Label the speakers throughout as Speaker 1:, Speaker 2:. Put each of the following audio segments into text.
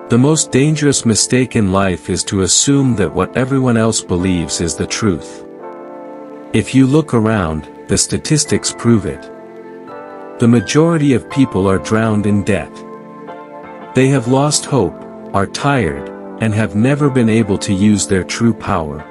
Speaker 1: The most dangerous mistake in life is to assume that what everyone else believes is the truth. If you look around, the statistics prove it. The majority of people are drowned in debt. They have lost hope, are tired, and have never been able to use their true power.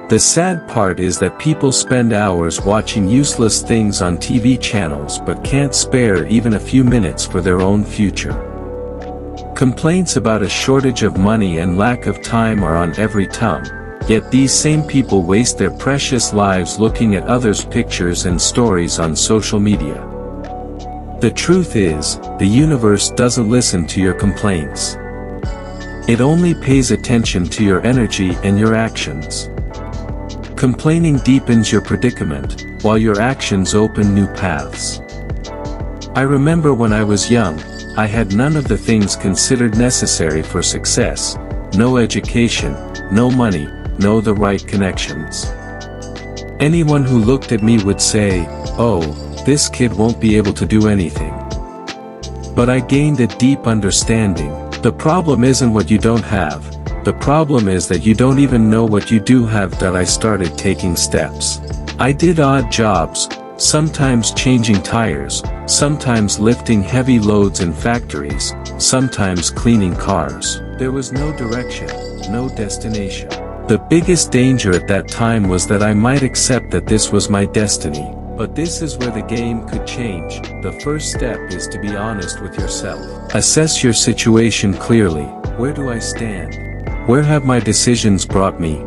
Speaker 1: The sad part is that people spend hours watching useless things on TV channels but can't spare even a few minutes for their own future. Complaints about a shortage of money and lack of time are on every tongue, yet these same people waste their precious lives looking at others' pictures and stories on social media. The truth is, the universe doesn't listen to your complaints. It only pays attention to your energy and your actions. Complaining deepens your predicament, while your actions open new paths. I remember when I was young, I had none of the things considered necessary for success: no education, no money, no the right connections. Anyone who looked at me would say, "Oh, this kid won't be able to do anything." But I gained a deep understanding. The problem isn't what you don't have. The problem is that you don't even know what you do have. That I started taking steps. I did odd jobs, sometimes changing tires, sometimes lifting heavy loads in factories, sometimes cleaning cars. There was no direction, no destination. The biggest danger at that time was that I might accept that this was my destiny. But this is where the game could change. The first step is to be honest with yourself. Assess your situation clearly. Where do I stand? Where have my decisions brought me?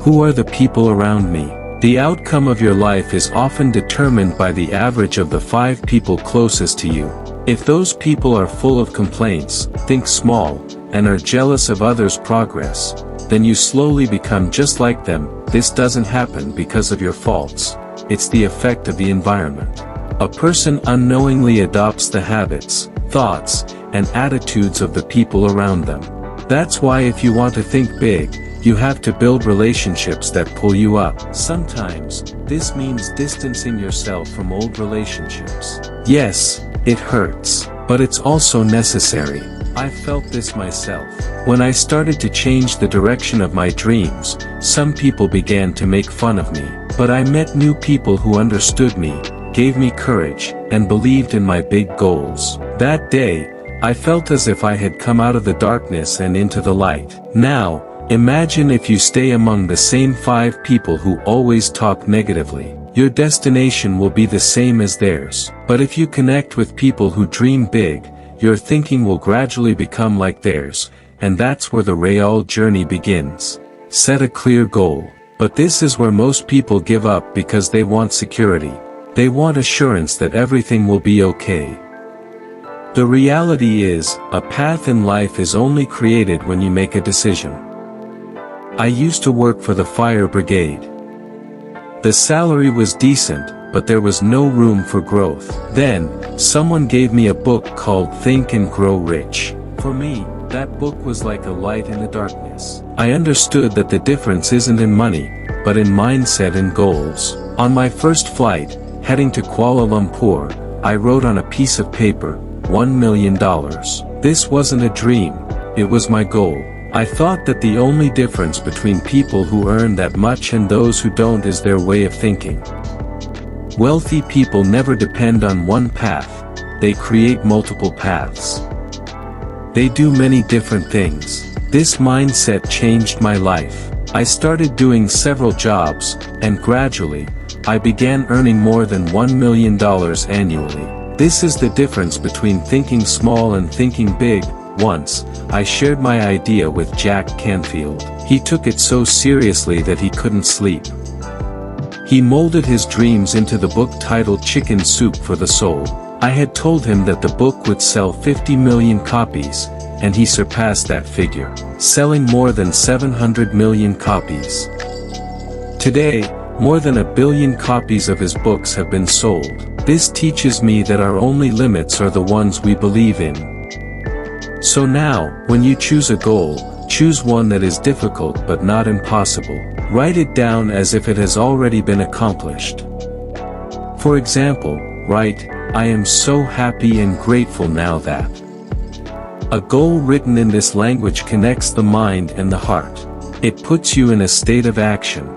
Speaker 1: Who are the people around me? The outcome of your life is often determined by the average of the 5 people closest to you. If those people are full of complaints, think small, and are jealous of others' progress, then you slowly become just like them. This doesn't happen because of your faults. It's the effect of the environment. A person unknowingly adopts the habits, thoughts, and attitudes of the people around them. That's why if you want to think big, you have to build relationships that pull you up. Sometimes, this means distancing yourself from old relationships. Yes, it hurts, but it's also necessary. I felt this myself. When I started to change the direction of my dreams, some people began to make fun of me. But I met new people who understood me, gave me courage, and believed in my big goals. That day, I felt as if I had come out of the darkness and into the light. Now, imagine if you stay among the same 5 people who always talk negatively. Your destination will be the same as theirs. But if you connect with people who dream big, your thinking will gradually become like theirs, and that's where the real journey begins. Set a clear goal. But this is where most people give up because they want security. They want assurance that everything will be okay. The reality is, a path in life is only created when you make a decision. I used to work for the fire brigade. The salary was decent, but there was no room for growth. Then, someone gave me a book called Think and Grow Rich. For me, that book was like a light in the darkness. I understood that the difference isn't in money, but in mindset and goals. On my first flight, heading to Kuala Lumpur, I wrote on a piece of paper, $1 million. This wasn't a dream, it was my goal. I thought that the only difference between people who earn that much and those who don't is their way of thinking. Wealthy people never depend on one path, they create multiple paths. They do many different things. This mindset changed my life. I started doing several jobs, and gradually, I began earning more than $1 million annually. This is the difference between thinking small and thinking big. Once, I shared my idea with Jack Canfield. He took it so seriously that he couldn't sleep. He molded his dreams into the book titled Chicken Soup for the Soul. I had told him that the book would sell 50 million copies, and he surpassed that figure, selling more than 700 million copies. Today, more than 1 billion copies of his books have been sold. This teaches me that our only limits are the ones we believe in. So now, when you choose a goal, choose one that is difficult but not impossible. Write it down as if it has already been accomplished. For example, write, "I am so happy and grateful now that." A goal written in this language connects the mind and the heart. It puts you in a state of action.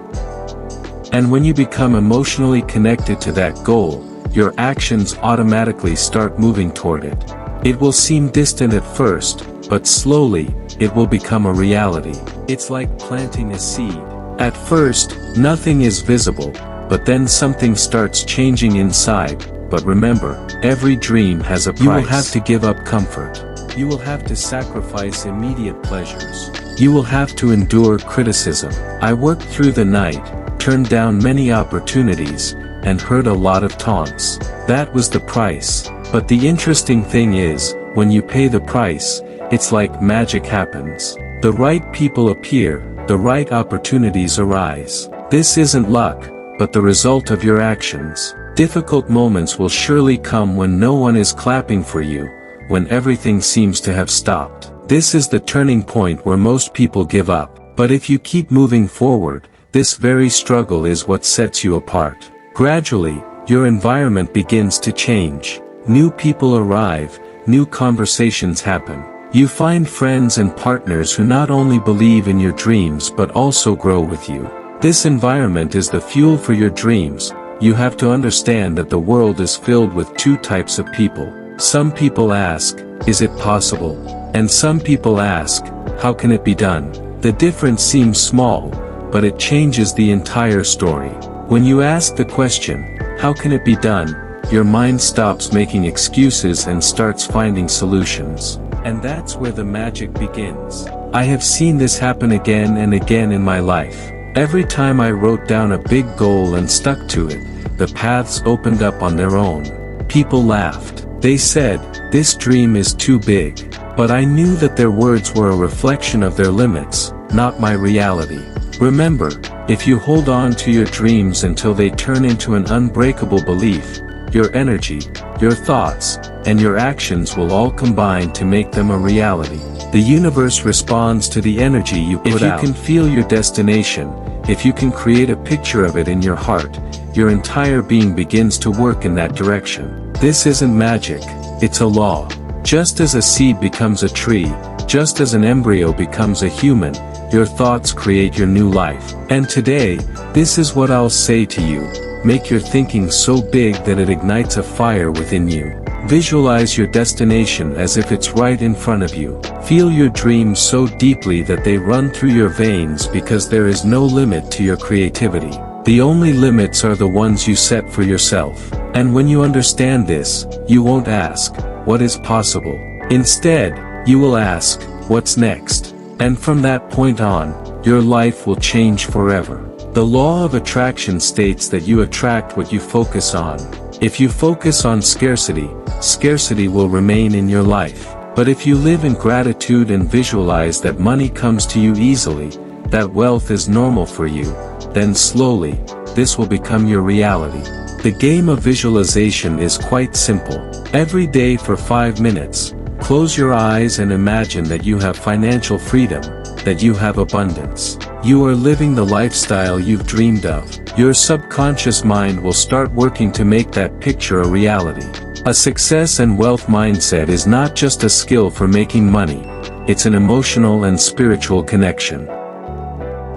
Speaker 1: And when you become emotionally connected to that goal, your actions automatically start moving toward it. It will seem distant at first, but slowly, it will become a reality. It's like planting a seed. At first, nothing is visible, but then something starts changing inside. But remember, every dream has a price. You will have to give up comfort. You will have to sacrifice immediate pleasures. You will have to endure criticism. I worked through the night, turned down many opportunities, and heard a lot of taunts. That was the price. But the interesting thing is, when you pay the price, it's like magic happens. The right people appear, the right opportunities arise. This isn't luck, but the result of your actions. Difficult moments will surely come when no one is clapping for you, when everything seems to have stopped. This is the turning point where most people give up. But if you keep moving forward, this very struggle is what sets you apart. Gradually, your environment begins to change. New people arrive, new conversations happen. You find friends and partners who not only believe in your dreams but also grow with you. This environment is the fuel for your dreams. You have to understand that the world is filled with two types of people. Some people ask, is it possible? And some people ask, how can it be done? The difference seems small, but it changes the entire story. When you ask the question, how can it be done? Your mind stops making excuses and starts finding solutions. And that's where the magic begins. I have seen this happen again and again in my life. Every time I wrote down a big goal and stuck to it, the paths opened up on their own. People laughed. They said, this dream is too big. But I knew that their words were a reflection of their limits, not my reality. Remember, if you hold on to your dreams until they turn into an unbreakable belief, your energy, your thoughts, and your actions will all combine to make them a reality. The universe responds to the energy you put out. If you can feel your destination, if you can create a picture of it in your heart, your entire being begins to work in that direction. This isn't magic, it's a law. Just as a seed becomes a tree, just as an embryo becomes a human, your thoughts create your new life. And today, this is what I'll say to you. Make your thinking so big that it ignites a fire within you. Visualize your destination as if it's right in front of you. Feel your dreams so deeply that they run through your veins because there is no limit to your creativity. The only limits are the ones you set for yourself. And when you understand this, you won't ask, what is possible? Instead, you will ask, what's next? And from that point on, your life will change forever. The law of attraction states that you attract what you focus on. If you focus on scarcity, scarcity will remain in your life. But if you live in gratitude and visualize that money comes to you easily, that wealth is normal for you, then slowly, this will become your reality. The game of visualization is quite simple. Every day for 5 minutes, close your eyes and imagine that you have financial freedom, that you have abundance. You are living the lifestyle you've dreamed of. Your subconscious mind will start working to make that picture a reality. A success and wealth mindset is not just a skill for making money, it's an emotional and spiritual connection.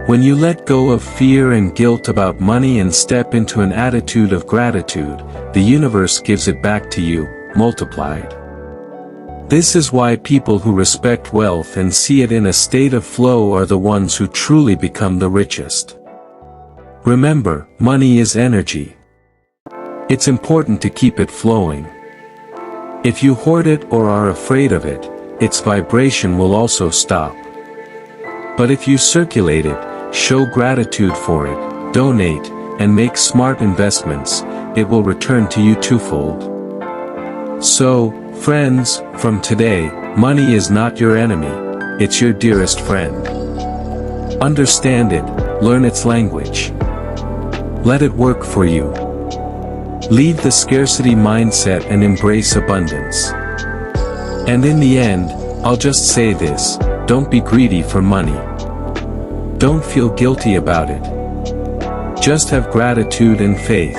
Speaker 1: When you let go of fear and guilt about money and step into an attitude of gratitude, the universe gives it back to you, multiplied. This is why people who respect wealth and see it in a state of flow are the ones who truly become the richest. Remember, money is energy. It's important to keep it flowing. If you hoard it or are afraid of it, its vibration will also stop. But if you circulate it, show gratitude for it, donate, and make smart investments, it will return to you twofold. So, friends, from today, money is not your enemy, it's your dearest friend. Understand it, learn its language. Let it work for you. Leave the scarcity mindset and embrace abundance. And in the end, I'll just say this, don't be greedy for money. Don't feel guilty about it. Just have gratitude and faith.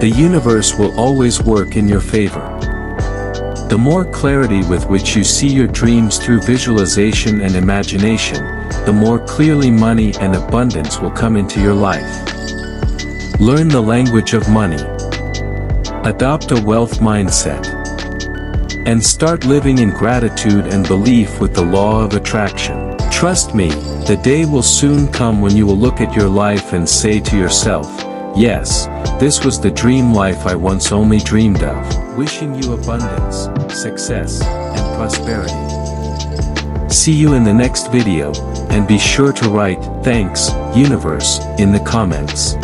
Speaker 1: The universe will always work in your favor. The more clarity with which you see your dreams through visualization and imagination, the more clearly money and abundance will come into your life. Learn the language of money. Adopt a wealth mindset. And start living in gratitude and belief with the law of attraction. Trust me, the day will soon come when you will look at your life and say to yourself, yes, this was the dream life I once only dreamed of. Wishing you abundance, success, and prosperity. See you in the next video, and be sure to write, "Thanks, universe," in the comments.